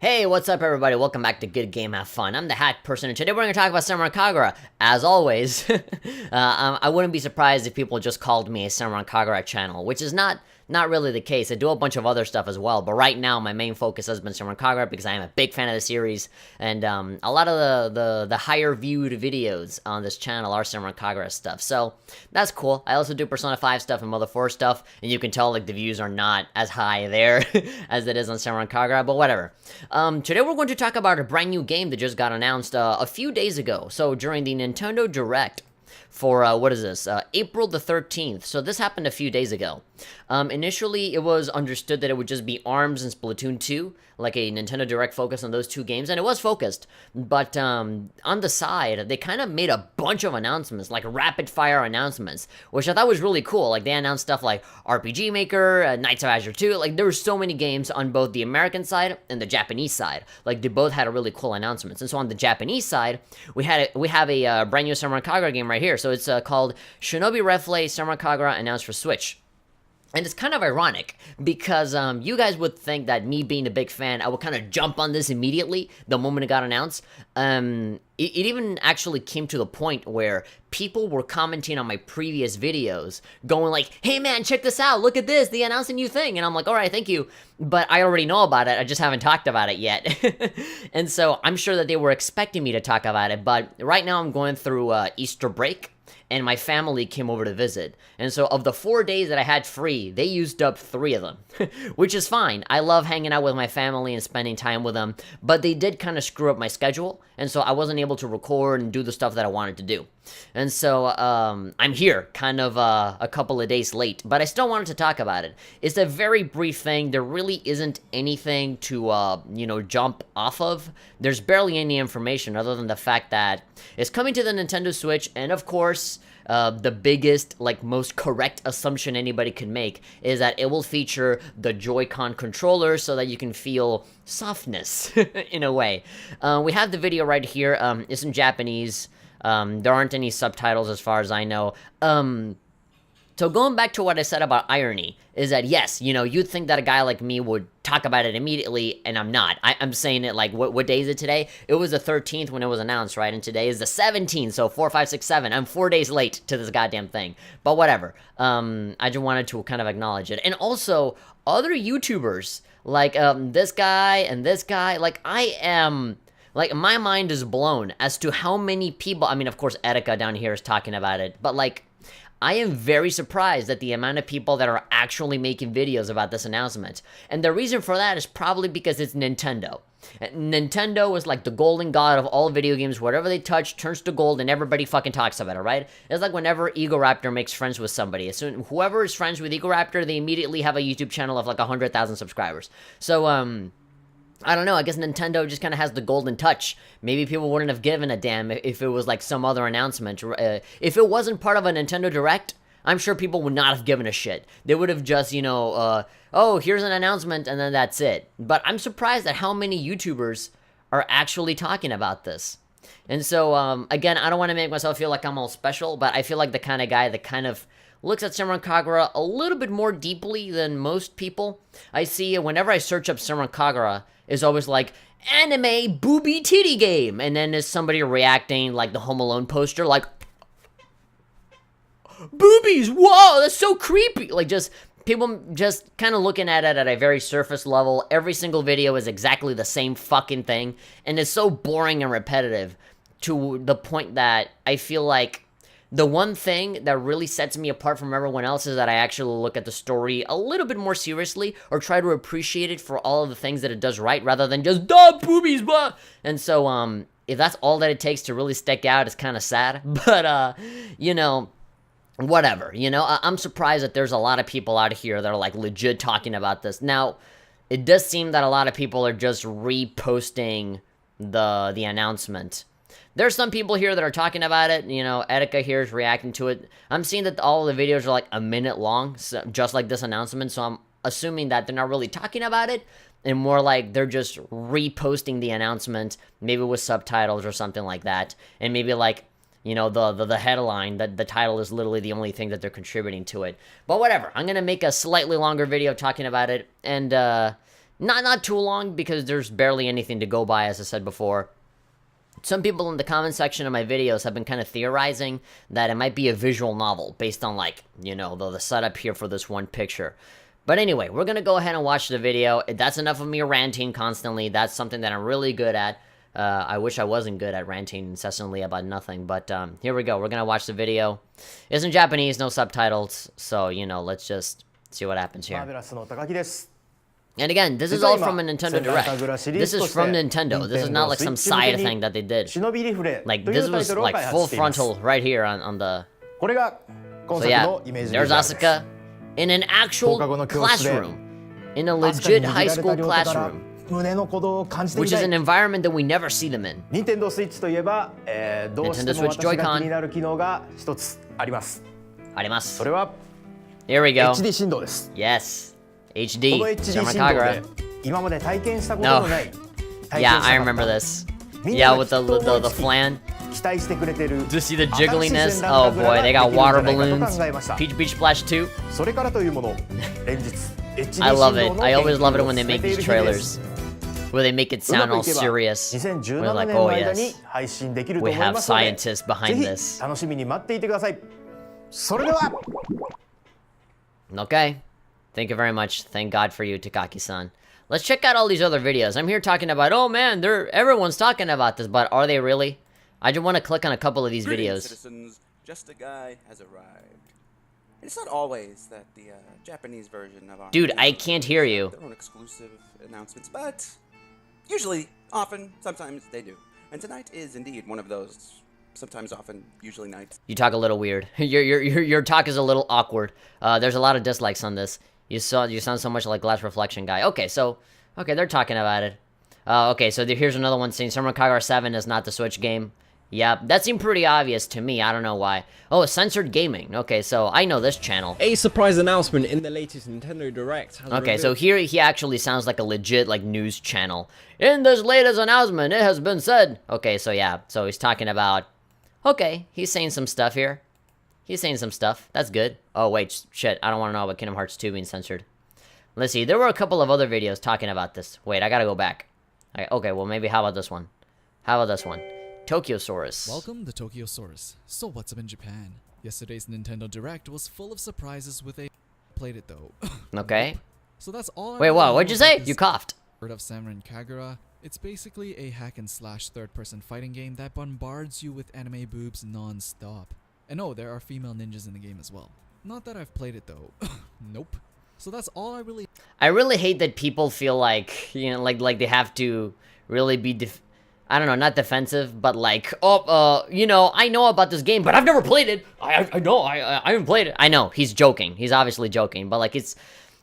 Hey, what's up everybody? Welcome back to Good Game Have Fun. I'm the Hat Person, and today we're going to talk about Senran Kagura. As always, I wouldn't be surprised if people just called me a Senran Kagura channel, which is not really the case. I do a bunch of other stuff as well, but right now my main focus has been Senran Kagura because I am a big fan of the series, and a lot of the higher viewed videos on this channel are Senran Kagura stuff, so that's cool. I also do Persona 5 stuff and Mother 4 stuff, and you can tell like the views are not as high there as it is on Senran Kagura, but whatever. Today we're going to talk about a brand new game that just got announced a few days ago. So during the Nintendo Direct for, April the 13th. So this happened a few days ago. Initially, it was understood that it would just be ARMS and Splatoon 2, like a Nintendo Direct focus on those two games, and it was focused. But on the side, they kind of made a bunch of announcements, like rapid-fire announcements, which I thought was really cool. Like, they announced stuff like RPG Maker, Knights of Azure 2, like, there were so many games on both the American side and the Japanese side. Like, they both had a really cool announcements. And so on the Japanese side, we have a brand new Senran Kagura game right here. So it's called Shinobi Refle Senran Kagura, announced for Switch. And it's kind of ironic, because you guys would think that me being a big fan, I would kind of jump on this immediately the moment it got announced. It even actually came to the point where people were commenting on my previous videos, going like, hey man, check this out, look at this, they announced a new thing. And I'm like, alright, thank you, but I already know about it, I just haven't talked about it yet. And so I'm sure that they were expecting me to talk about it, but right now I'm going through Easter break, and my family came over to visit. And so of the 4 days that I had free, they used up 3 of them, which is fine. I love hanging out with my family and spending time with them, but they did kind of screw up my schedule, and so I wasn't able to record and do the stuff that I wanted to do. And so I'm here, kind of a couple of days late, but I still wanted to talk about it. It's a very brief thing. There really isn't anything to, jump off of. There's barely any information other than the fact that it's coming to the Nintendo Switch, and of course, the biggest, most correct assumption anybody can make is that it will feature the Joy-Con controller so that you can feel softness, in a way. We have the video right here. It's in Japanese. There aren't any subtitles as far as I know. So going back to what I said about irony, is that yes, you'd think that a guy like me would talk about it immediately, and I'm not. I'm saying it like, what day is it today? It was the 13th when it was announced, right? And today is the 17th, so 4, 5, 6, 7. I'm 4 days late to this goddamn thing. But whatever. I just wanted to kind of acknowledge it. And also, other YouTubers, like this guy and this guy, my mind is blown as to how many people, I mean, of course, Erika down here is talking about it, but I am very surprised at the amount of people that are actually making videos about this announcement. And the reason for that is probably because it's Nintendo. Nintendo is like the golden god of all video games. Whatever they touch turns to gold, and everybody fucking talks about it, right? It's like whenever Egoraptor makes friends with somebody. As soon whoever is friends with Egoraptor, they immediately have a YouTube channel of like 100,000 subscribers. So, I don't know, I guess Nintendo just kind of has the golden touch. Maybe people wouldn't have given a damn if it was like some other announcement. If it wasn't part of a Nintendo Direct, I'm sure people would not have given a shit. They would have just, oh, here's an announcement, and then that's it. But I'm surprised at how many YouTubers are actually talking about this. And so, again, I don't want to make myself feel like I'm all special, but I feel like the kind of guy that kind of looks at Senran Kagura a little bit more deeply than most people. I see whenever I search up Senran Kagura, it's always like, anime booby titty game, and then there's somebody reacting like the Home Alone poster, like, boobies, whoa, that's so creepy, just people just kind of looking at it at a very surface level. Every single video is exactly the same fucking thing, and it's so boring and repetitive to the point that I feel like the one thing that really sets me apart from everyone else is that I actually look at the story a little bit more seriously, or try to appreciate it for all of the things that it does right, rather than just, duh, boobies, blah. And so, if that's all that it takes to really stick out, it's kind of sad. But, whatever. I'm surprised that there's a lot of people out here that are, legit talking about this. Now, it does seem that a lot of people are just reposting the announcement. There's some people here that are talking about it. Erika here is reacting to it. I'm seeing that all of the videos are like a minute long, so, just like this announcement. So I'm assuming that they're not really talking about it, and more like they're just reposting the announcement, maybe with subtitles or something like that. And maybe the headline, the title is literally the only thing that they're contributing to it. But whatever. I'm going to make a slightly longer video talking about it. And, Not too long, because there's barely anything to go by, as I said before. Some people in the comment section of my videos have been kind of theorizing that it might be a visual novel based on, like, you know, the setup here for this one picture. But anyway, we're gonna go ahead and watch the video. That's enough of me ranting constantly. That's something that I'm really good at. I wish I wasn't good at ranting incessantly about nothing, but here we go. We're gonna watch the video. It's in Japanese, no subtitles, so, you know, let's just see what happens here. And again, this is all from a Nintendo Direct. This is from Nintendo. This is not like some side thing that they did. Like, this was like full frontal right here on the... So yeah, there's Asuka in an actual classroom. In a legit high school classroom. Which is an environment that we never see them in. Nintendo Switch Joy-Con. あります。Here we go. Yes. HD. Senran Kagura. No. Yeah, I remember this. Yeah, with the flan. Do you see the jiggliness? Oh boy, they got water balloons. Peach Splash 2. I love it. I always love it when they make these trailers. Where they make it sound all serious. We're like, oh yes. We have scientists behind this. Okay. Thank you very much. Thank God for you, Takaki-san. Let's check out all these other videos. I'm here talking about, oh man, everyone's talking about this, but are they really? I just want to click on a couple of these videos. Citizens, just a guy has arrived. It's not always that the Japanese version of our Dude, I can't hear you. Their own exclusive announcements, but usually, often, sometimes they do. And tonight is indeed one of those. Sometimes, often, usually nights. You talk a little weird. Your talk is a little awkward. There's a lot of dislikes on this. You sound so much like Glass Reflection guy. Okay, they're talking about it. Okay, so here's another one saying Senran Kagura 7 is not the Switch game. Yeah, that seemed pretty obvious to me. I don't know why. Oh, censored gaming. Okay, so I know this channel. A surprise announcement in the latest Nintendo Direct. Okay, so here he actually sounds like a legit like news channel. In this latest announcement, it has been said. Okay, so yeah, so he's talking about. Okay, he's saying some stuff here. He's saying some stuff. That's good. Oh, wait, shit. I don't want to know about Kingdom Hearts 2 being censored. Let's see. There were a couple of other videos talking about this. Wait, I gotta go back. Okay, well, maybe how about this one? How about this one? Tokyosaurus. Welcome to Tokyosaurus. So what's up in Japan? Yesterday's Nintendo Direct was full of surprises with a... Played it though. Okay. So that's all. Wait, what? What'd you say? You coughed. Heard of Senran Kagura? It's basically a hack and slash third-person fighting game that bombards you with anime boobs non-stop. And oh, there are female ninjas in the game as well. Not that I've played it though. Nope. So that's all I really hate that people feel like, you know, like they have to really be I don't know, not defensive, but like, oh, you know, I know about this game, but I've never played it. I know, I haven't played it. I know, he's joking. He's obviously joking, but like it's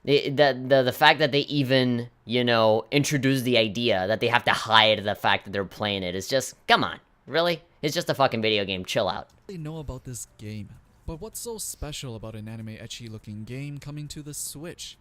the fact that they even, you know, introduce the idea that they have to hide the fact that they're playing it is just, come on, really? It's just a fucking video game. Chill out. I know about this game, but what's so special about an anime ecchi looking game coming to the Switch?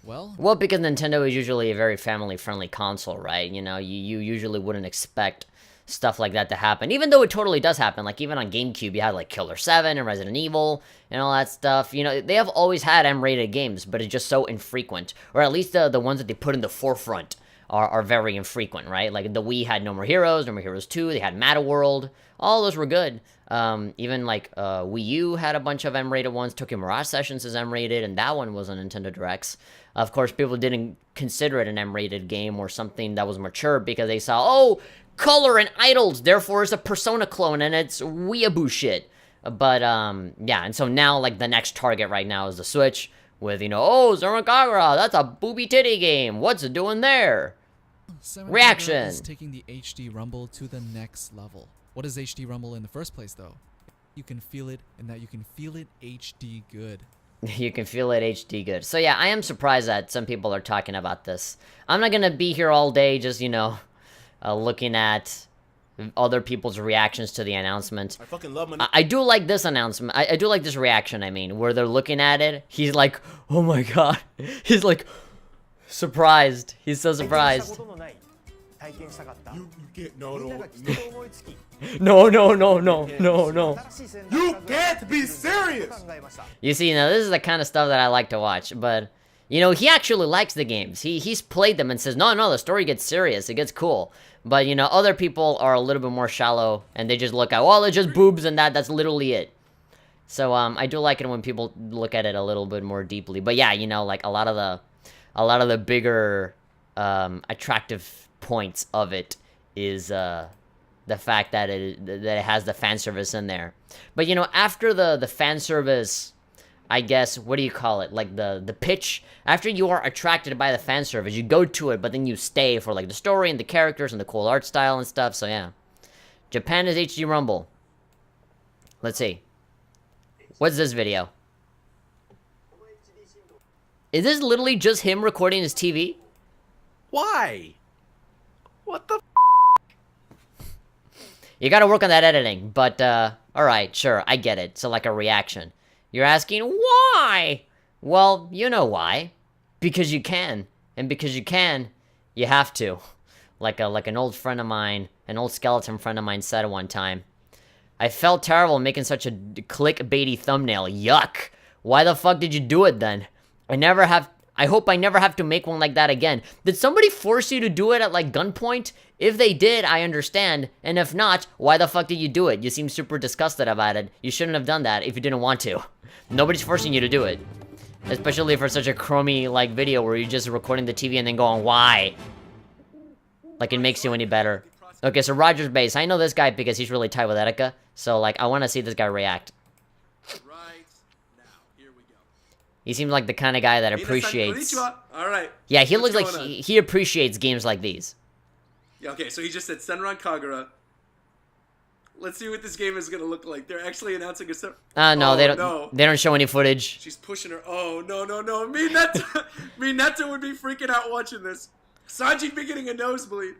Well, because Nintendo is usually a very family-friendly console, right? You know, you usually wouldn't expect stuff like that to happen, even though it totally does happen. Like, even on GameCube, you had, like, Killer 7 and Resident Evil and all that stuff. You know, they have always had M-rated games, but it's just so infrequent. Or at least the ones that they put in the forefront are very infrequent, right? Like, the Wii had No More Heroes, No More Heroes 2, they had Mad World. All those were good. Even, like, Wii U had a bunch of M-rated ones. Tokyo Mirage Sessions is M-rated, and that one was on Nintendo Directs. Of course, people didn't consider it an M-rated game or something that was mature because they saw, oh, color and idols, therefore it's a Persona clone and it's weeaboo shit. But, yeah, and so now, like, the next target right now is the Switch with, you know, oh, Senran Kagura, that's a booby titty game. What's it doing there? Reaction. Is taking the HD Rumble to the next level. What is HD Rumble in the first place, though? You can feel it, and that you can feel it HD good. You can feel it HD good. So yeah, I am surprised that some people are talking about this. I'm not gonna be here all day just, you know, looking at other people's reactions to the announcement. I fucking love I do like this announcement. I do like this reaction, I mean, where they're looking at it. He's like, oh my god. He's like, surprised. He's so surprised. You get no. No. You can't be serious. You see, now this is the kind of stuff that I like to watch, but You know, he actually likes the games. He's played them and says, no, the story gets serious. It gets cool. But, you know, other people are a little bit more shallow, and they just look at, well, it's just boobs and that's literally it. So, I do like it when people look at it a little bit more deeply. But yeah, you know, like, a lot of the bigger, attractive points of it is, the fact that it has the fan service in there. But, you know, after the fan service, I guess, what do you call it? Like, the pitch. After you are attracted by the fan service, you go to it, but then you stay for, like, the story and the characters and the cool art style and stuff, so yeah. Japan is HD Rumble. Let's see. What's this video? Is this literally just him recording his TV? Why? What the You gotta work on that editing, but, alright, sure, I get it. So, like a reaction. You're asking, why? Well, you know why. Because you can. And because you can, you have to. Like an old friend of mine, an old skeleton friend of mine said one time. I felt terrible making such a clickbaity thumbnail. Yuck. Why the fuck did you do it then? I hope I never have to make one like that again. Did somebody force you to do it at, like, gunpoint? If they did, I understand. And if not, why the fuck did you do it? You seem super disgusted about it. You shouldn't have done that if you didn't want to. Nobody's forcing you to do it. Especially for such a crummy, like, video where you're just recording the TV and then going, why? Like, it makes you any better. Okay, so Roger's base. I know this guy because he's really tight with Etika. So, like, I want to see this guy react. Right now, here we go. He seems like the kind of guy that appreciates... All right. Yeah, he What's looks like going on? he appreciates games like these. Yeah, okay, so he just said Senran Kagura. Let's see what this game is gonna look like. They're actually announcing a No, oh, they don't. No. They don't show any footage. She's pushing her. Oh no. Me Netta would be freaking out watching this. Sanji'd be getting a nosebleed.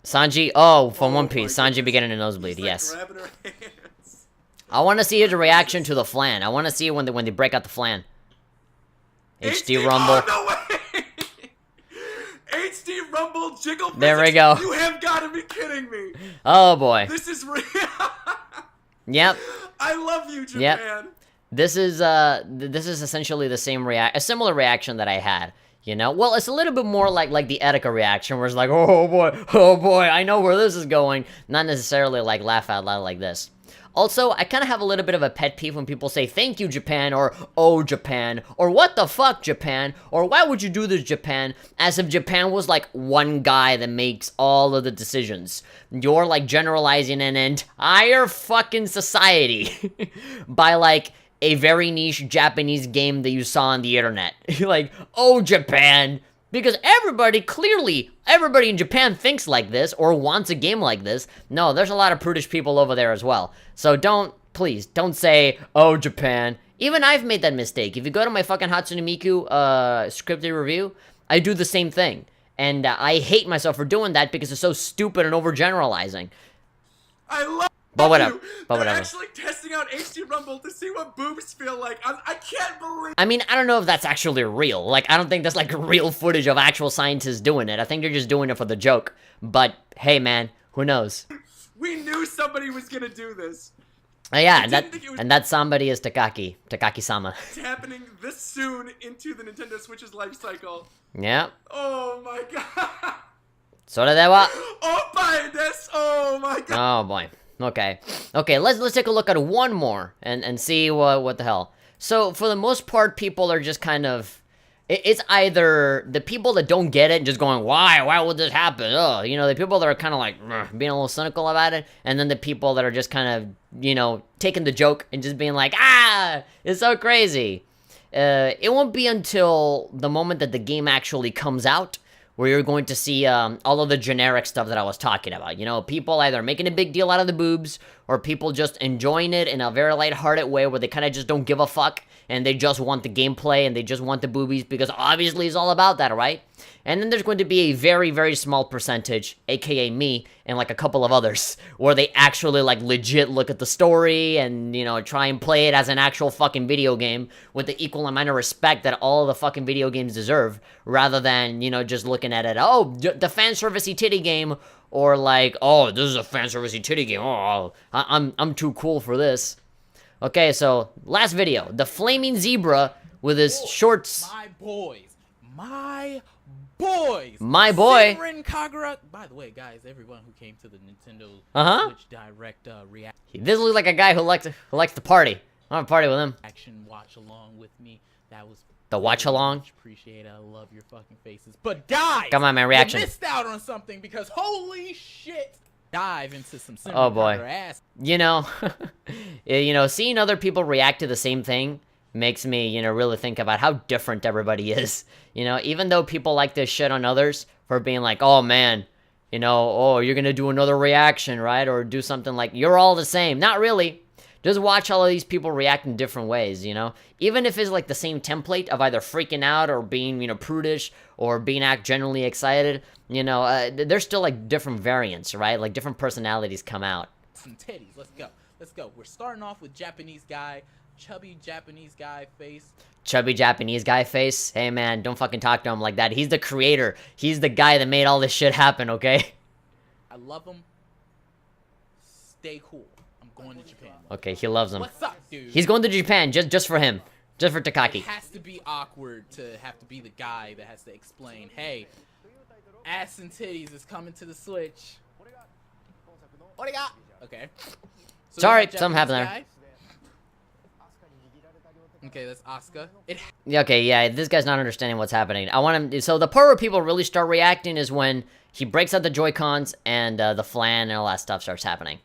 Sanji, from One my Piece, Sanji goodness. be getting a nosebleed. He's, like, Yes. grabbing her hands. I want to see his reaction to the flan. I want to see when they break out the flan. HD Rumble. Oh, no way. HD Rumble jiggle. There we physics. go. You have got to be kidding me. Oh boy. This is real. Yep. I love you, Japan. Yep. This is essentially the same a similar reaction that I had. You know, well, it's a little bit more like the Etika reaction, where it's like, oh boy, I know where this is going. Not necessarily like laugh out loud like this. Also, I kind of have a little bit of a pet peeve when people say, thank you, Japan, or oh, Japan, or what the fuck, Japan, or why would you do this, Japan, as if Japan was, like, one guy that makes all of the decisions. You're, like, generalizing an entire fucking society by, like, a very niche Japanese game that you saw on the internet. Like, oh, Japan. Because everybody in Japan thinks like this, or wants a game like this. No, there's a lot of prudish people over there as well. So please, don't say, oh, Japan. Even I've made that mistake. If you go to my fucking Hatsune Miku scripted review, I do the same thing. And I hate myself for doing that because it's so stupid and overgeneralizing. I love But whatever. you. But They're whatever. actually testing out HD Rumble to see what boobs feel like. I can't believe. I mean, I don't know if that's actually real. Like, I don't think that's, like, real footage of actual scientists doing it. I think they're just doing it for the joke. But, hey, man, who knows? We knew somebody was gonna do this. Yeah, didn't think it was- and that somebody is Takaki-sama. It's happening this soon into the Nintendo Switch's life cycle. Yeah. Oh my god. それでは Oppa desu. Oh my god. Oh boy. Okay. Okay, let's take a look at one more and see what the hell. So for the most part, people are just kind of it's either the people that don't get it and just going, why would this happen? Oh, you know, the people that are kind of like being a little cynical about it, and then the people that are just kind of, you know, taking the joke and just being like, it's so crazy. It won't be until the moment that the game actually comes out where you're going to see all of the generic stuff that I was talking about. You know, people either making a big deal out of the boobs, or people just enjoying it in a very lighthearted way where they kind of just don't give a fuck, and they just want the gameplay, and they just want the boobies, because obviously it's all about that, right? And then there's going to be a very, very small percentage, aka me, and like a couple of others, where they actually like legit look at the story and, you know, try and play it as an actual fucking video game with the equal amount of respect that all the fucking video games deserve, rather than, you know, just looking at it, oh, the fan servicey titty game, or like, oh, this is a fan servicey titty game, oh, I'm too cool for this. Okay, so, last video, the flaming zebra with his shorts. My boys, my boys. My boy. Senran Kagura. By the way, guys, everyone who came to the Nintendo Switch Direct This looks like a guy who likes to party. I want to party with him. reaction watch along with me, that was The watch very along? much appreciated. I love your fucking faces. But guys, Come on, man, reaction. you missed out on something because holy shit. Dive into some Senran Oh, boy. Kagura ass. You know, seeing other people react to the same thing makes me, really think about how different everybody is. Even though people like this shit on others for being like, oh man, oh, you're gonna do another reaction, right? Or do something like, you're all the same. Not really. Just watch all of these people react in different ways, Even if it's like the same template of either freaking out or being, prudish or being generally excited, there's still like different variants, right? Like different personalities come out. Some titties. Let's go. We're starting off with Japanese guy, chubby Japanese guy face. Chubby Japanese guy face. Hey man, don't fucking talk to him like that. He's the creator. He's the guy that made all this shit happen, okay? I love him. Stay cool. I'm going to Japan. Okay, he loves him. What's up, dude? He's going to Japan just for him. Just for Takaki. It has to be awkward to have to be the guy that has to explain, hey, ass and titties is coming to the Switch. What do you got? Okay. So Sorry, we got something happened there. Japanese guy. Okay, that's Asuka. Okay, yeah, this guy's not understanding what's happening. I want him. So the part where people really start reacting is when he breaks out the Joy-Cons and the flan and all that stuff starts happening.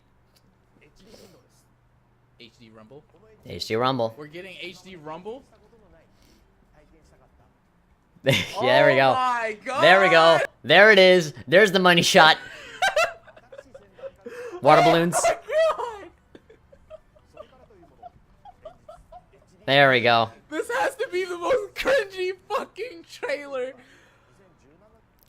HD Rumble. HD Rumble. We're getting HD Rumble. Yeah, there we go. Oh my god. There we go. There it is. There's the money shot. Water balloons. Oh my god. There we go. This has to be the most cringy fucking trailer.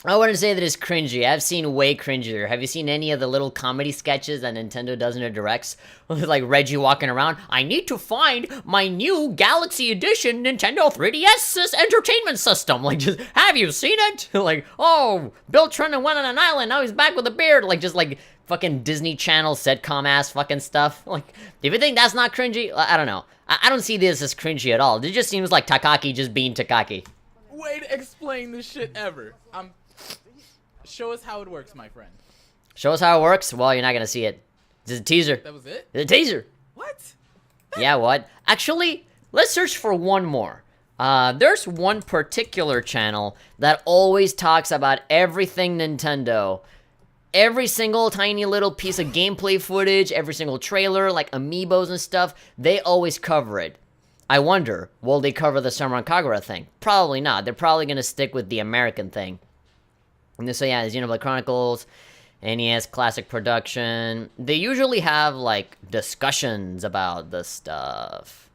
I wouldn't say that it's cringy. I've seen way cringier. Have you seen any of the little comedy sketches that Nintendo does in their directs? With like Reggie walking around, I need to find my new Galaxy Edition Nintendo 3DS entertainment system. Like, just, have you seen it? Like, oh, Bill Trinen went on an island, now he's back with a beard. Like, just like fucking Disney Channel sitcom ass fucking stuff. Like, if you think that's not cringy, I don't know. I don't see this as cringy at all. It just seems like Takaki just being Takaki. Way to explain this shit ever. Show us how it works, my friend. Show us how it works? Well, you're not gonna see it. It's a teaser. That was it? It's a teaser. What? Yeah, what? Actually, let's search for one more. There's one particular channel that always talks about everything Nintendo. Every single tiny little piece of gameplay footage, every single trailer, like amiibos and stuff, they always cover it. I wonder, will they cover the Senran Kagura thing? Probably not. They're probably gonna stick with the American thing. And so yeah, Xenoblade Chronicles, NES Classic Production. They usually have, like, discussions about the stuff.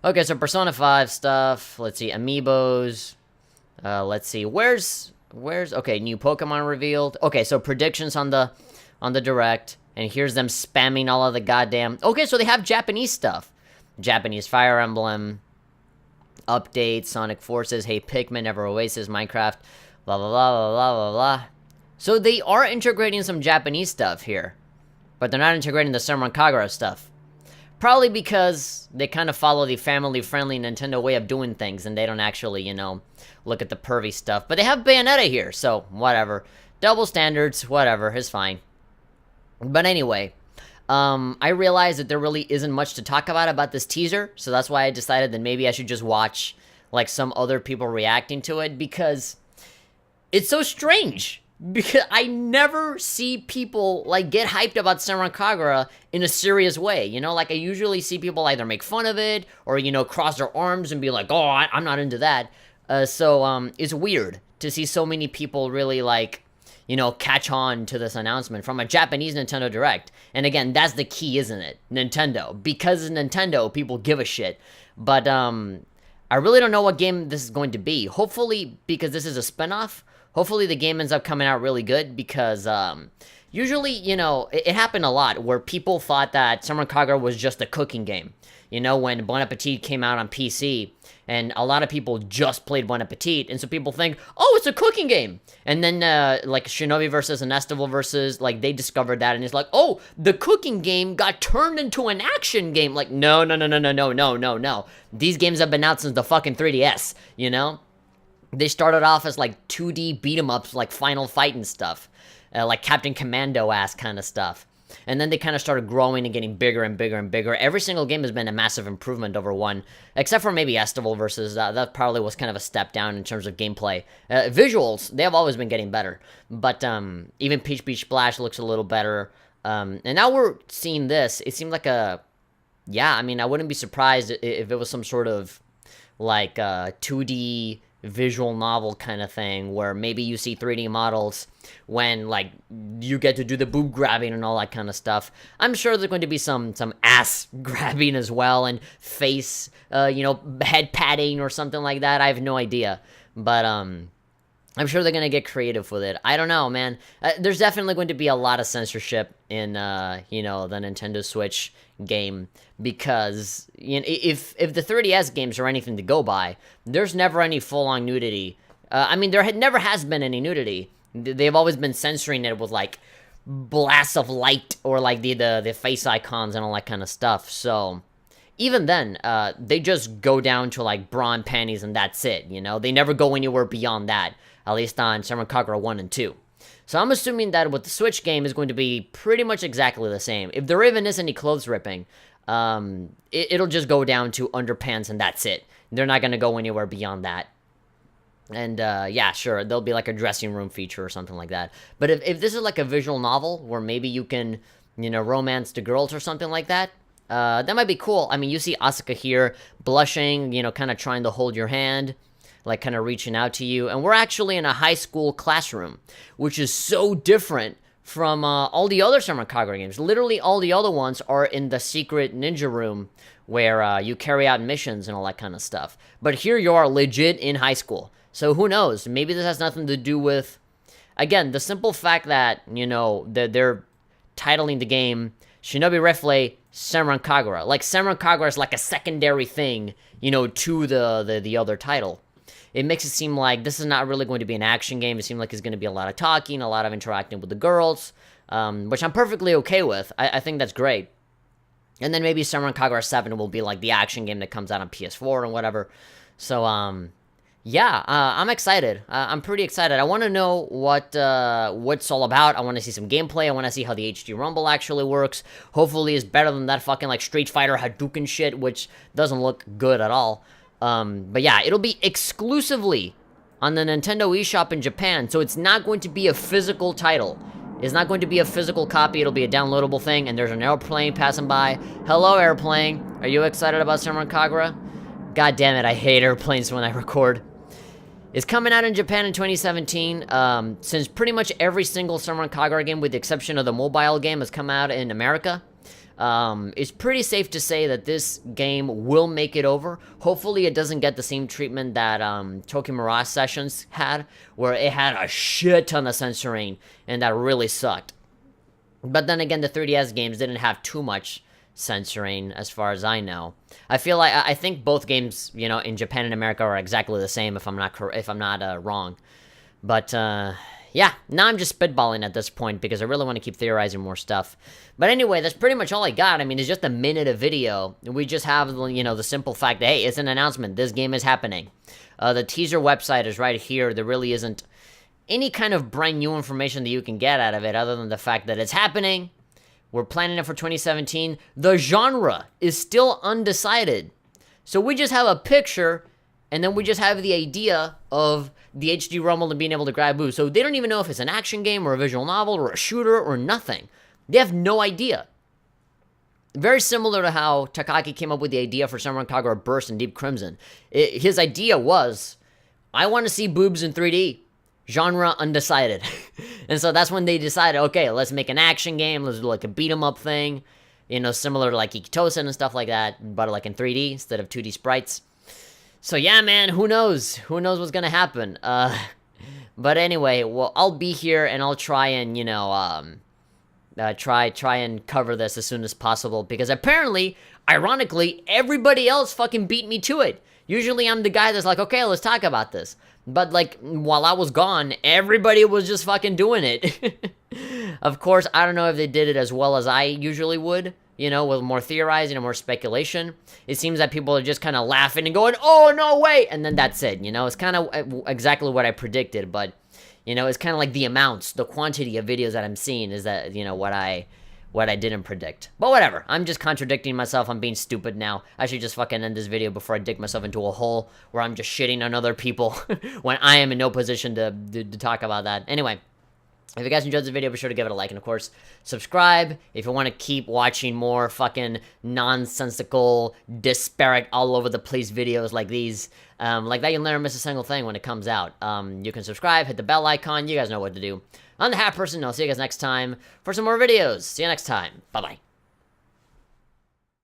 Okay, so Persona 5 stuff. Let's see, Amiibos. Let's see, where's, okay, new Pokemon revealed. Okay, so predictions on the Direct. And here's them spamming all of the goddamn... Okay, so they have Japanese stuff. Japanese Fire Emblem. Updates, Sonic Forces, Hey Pikmin, Ever Oasis, Minecraft... Blah, blah, blah, blah, blah, blah, blah. So they are integrating some Japanese stuff here. But they're not integrating the Senran Kagura stuff. Probably because they kind of follow the family-friendly Nintendo way of doing things. And they don't actually, look at the pervy stuff. But they have Bayonetta here, so whatever. Double standards, whatever, it's fine. But anyway, I realized that there really isn't much to talk about this teaser. So that's why I decided that maybe I should just watch, like, some other people reacting to it. Because... it's so strange, because I never see people, like, get hyped about Senran Kagura in a serious way, Like, I usually see people either make fun of it, or, cross their arms and be like, oh, I'm not into that. So it's weird to see so many people really, like, catch on to this announcement from a Japanese Nintendo Direct. And again, that's the key, isn't it? Nintendo. Because it's Nintendo, people give a shit. But, I really don't know what game this is going to be. Hopefully, because this is a spinoff, hopefully the game ends up coming out really good, because usually, it happened a lot where people thought that Senran Kagura was just a cooking game. When Bon Appetit came out on PC, and a lot of people just played Bon Appetit, and so people think, oh, it's a cooking game. And then, like, Shinobi versus an Estival versus, like, they discovered that, and it's like, oh, the cooking game got turned into an action game. Like, no. These games have been out since the fucking 3DS, They started off as like 2D beat 'em ups, like Final Fight and stuff, like Captain Commando ass kind of stuff. And then they kind of started growing and getting bigger and bigger and bigger. Every single game has been a massive improvement over one, except for maybe Estival versus that probably was kind of a step down in terms of gameplay. Visuals, they have always been getting better, but even Peach Beach Splash looks a little better. And now we're seeing this. It seemed like yeah, I mean, I wouldn't be surprised if it was some sort of like 2D visual novel kind of thing where maybe you see 3D models when like you get to do the boob grabbing and all that kind of stuff. I'm sure there's going to be some ass grabbing as well and face head patting or something like that. I have no idea, but I'm sure they're gonna get creative with it. I don't know, man. There's definitely going to be a lot of censorship in the Nintendo Switch game, because if the 3DS games are anything to go by, there's never any full-on nudity. I mean, there never has been any nudity. They've always been censoring it with like blasts of light or like the face icons and all that kind of stuff. So even then, they just go down to like bra and panties and that's it. They never go anywhere beyond that. At least on Senran Kagura 1 and 2. So I'm assuming that with the Switch game is going to be pretty much exactly the same. If there even is any clothes ripping, it'll just go down to underpants and that's it. They're not going to go anywhere beyond that. And yeah, sure, there'll be like a dressing room feature or something like that. But if this is like a visual novel where maybe you can, romance the girls or something like that, that might be cool. I mean, you see Asuka here blushing, kind of trying to hold your hand, like kind of reaching out to you. And we're actually in a high school classroom, which is so different from all the other Senran Kagura games. Literally all the other ones are in the secret ninja room where you carry out missions and all that kind of stuff. But here you are legit in high school. So who knows? Maybe this has nothing to do with, again, the simple fact that, that they're titling the game Shinobi Refle Senran Kagura. Like Senran Kagura is like a secondary thing, to the other title. It makes it seem like this is not really going to be an action game. It seems like it's going to be a lot of talking, a lot of interacting with the girls, which I'm perfectly okay with. I think that's great. And then maybe Senran Kagura 7 will be like the action game that comes out on PS4 and whatever. So, yeah, I'm excited. I'm pretty excited. I want to know what it's all about. I want to see some gameplay. I want to see how the HD Rumble actually works. Hopefully it's better than that fucking like Street Fighter Hadouken shit, which doesn't look good at all. But yeah, it'll be exclusively on the Nintendo eShop in Japan, so it's not going to be a physical title. It's not going to be a physical copy, it'll be a downloadable thing, and there's an airplane passing by. Hello, airplane. Are you excited about Senran Kagura? God damn it, I hate airplanes when I record. It's coming out in Japan in 2017, since pretty much every single Senran Kagura game, with the exception of the mobile game, has come out in America. It's pretty safe to say that this game will make it over. Hopefully it doesn't get the same treatment that Tokyo Mirage Sessions had, where it had a shit ton of censoring, and that really sucked. But then again, the 3DS games didn't have too much censoring, as far as I know. I think both games, in Japan and America are exactly the same, if I'm not wrong. But yeah, now I'm just spitballing at this point because I really want to keep theorizing more stuff. But anyway, that's pretty much all I got. I mean, it's just a minute of video. We just have, the simple fact that, hey, it's an announcement. This game is happening. The teaser website is right here. There really isn't any kind of brand new information that you can get out of it other than the fact that it's happening. We're planning it for 2017. The genre is still undecided. So we just have a picture, and then we just have the idea of the HD Rumble and being able to grab boobs. So they don't even know if it's an action game or a visual novel or a shooter or nothing. They have no idea. Very similar to how Takaki came up with the idea for Senran Kagura Burst and Deep Crimson. His idea was, I want to see boobs in 3D. Genre undecided. And so that's when they decided, okay, let's make an action game. Let's do like a beat 'em up thing. Similar to like Ikitosen and stuff like that, but like in 3D instead of 2D sprites. So yeah, man, who knows? Who knows what's gonna happen? But anyway, well, I'll be here and I'll try and, try and cover this as soon as possible, because apparently, ironically, everybody else fucking beat me to it. Usually I'm the guy that's like, okay, let's talk about this. But like, while I was gone, everybody was just fucking doing it. Of course, I don't know if they did it as well as I usually would, you know, with more theorizing and more speculation. It seems that people are just kind of laughing and going, oh, no way, and then that's it, you know? It's kind of exactly what I predicted, but, you know, it's kind of like the amounts, the quantity of videos that I'm seeing is that, you know, what I didn't predict. But whatever, I'm just contradicting myself, I'm being stupid now. I should just fucking end this video before I dig myself into a hole where I'm just shitting on other people when I am in no position to talk about that. Anyway, if you guys enjoyed this video, be sure to give it a like, and of course, subscribe if you want to keep watching more fucking nonsensical, disparate, all over the place videos like these. Like that, you'll never miss a single thing when it comes out. You can subscribe, hit the bell icon, you guys know what to do. I'm the Hat Person, and I'll see you guys next time for some more videos. See you next time. Bye-bye.